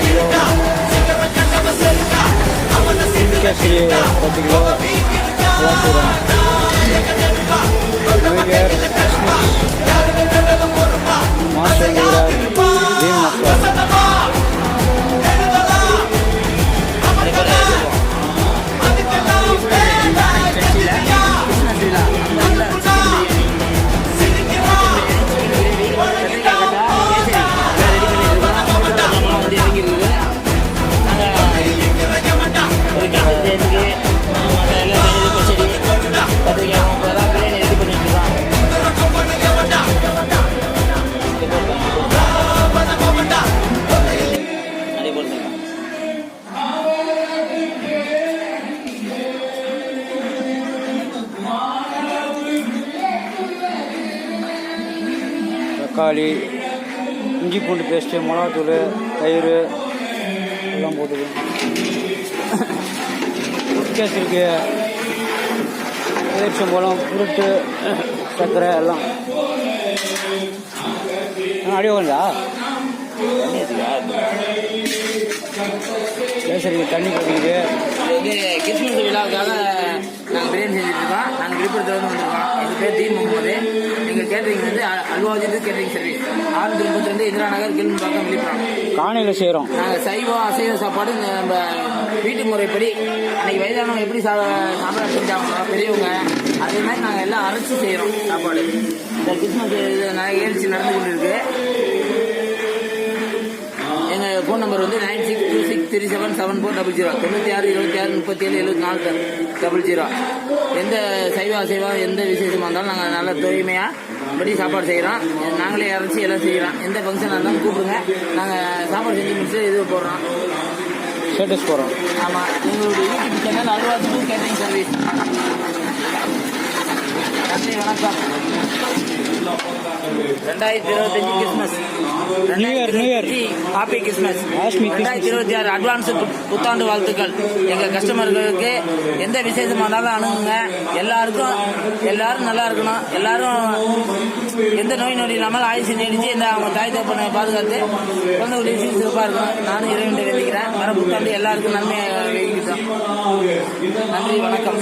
Kilo, kesari 10 kilo எல்லாம் செய்கிறோம். New year master வீரர் தீன் மாஸ்டர் தக்காளி, இஞ்சி பூண்டு பேஸ்ட்டு, மிளகாத்தூள், தயிர் எல்லாம் போட்டுக்கணும். கேசரிக்கு பேரிச்சம்பழம், ஃப்ரூட்டு, சர்க்கரை எல்லாம் அடி வந்தா கேசரிக்கு தண்ணி போட்டுக்கிட்டு கிறிஸ்மஸ் விழாவுக்காக நாங்கள் பிரியாணி செஞ்சுருக்கோம். நாங்கள் விழுப்புரத்தில் வந்திருக்கோம். எங்கள் பேர் தீன் முகமது. எங்கள் கேட்டரிங் அல்வாஜித் கேட்டரிங் சர்வீஸ் 632 இந்திரா நகர் கிளம்பி விழுப்புரம். காணையில் செய்கிறோம். நாங்கள் சைவம் அசைவ சாப்பாடு நம்ம வீட்டு முறைப்படி அன்றைக்கி வயதானவங்க எப்படி சாப்பாடு செஞ்சாங்களோ பெரியவங்க அதே மாதிரி நாங்கள் எல்லாம் அரைச்சி செய்கிறோம் சாப்பாடு. இந்த கிறிஸ்மஸ் நிகழ்ச்சி நடந்து கொண்டு இருக்கு. எங்கள் ஃபோன் நம்பர் 9626377400 9626377400. எந்த சைவ அசைவம் எந்த விசேஷமாக இருந்தாலும் நாங்கள் நல்ல தூய்மையாக படி சாப்பாடு செய்கிறோம். நாங்களே அரைச்சி எல்லாம் செய்கிறோம். எந்த ஃபங்க்ஷனாக இருந்தாலும் கூப்பிடுங்க. நாங்கள் சாப்பாடு செஞ்சு முடிச்சு இது போடுறோம், ஸ்டேட்டஸ் போடுறோம். ஆமாம், எங்களுடைய யூடியூப் சேனல் அல்வாஜித் கேட்டரிங் சர்வீஸ். நன்றி, வணக்கம். 2025 Christmas, new year happy Christmas. 2026 advance புத்தாண்டு வாழ்த்துக்கள். எங்கள் கஸ்டமர்களுக்கு எந்த விசேஷமாக இருந்தாலும் அணுகுங்க. எல்லாரும் நல்லா இருக்கணும். எல்லாரும் எந்த நோய் நொடி இல்லாமல் ஆயுசு நீடிச்சு இந்த அவங்க தாய் தகப்பனை பாதுகாத்து குழந்தை உதவி சிறப்பாக இருக்கணும். நானும் இறைவன் வேண்டிக்கிறேன். வர புத்தாண்டு எல்லாருக்கும் நன்மை வைக்கிட்டோம். நன்றி, வணக்கம்.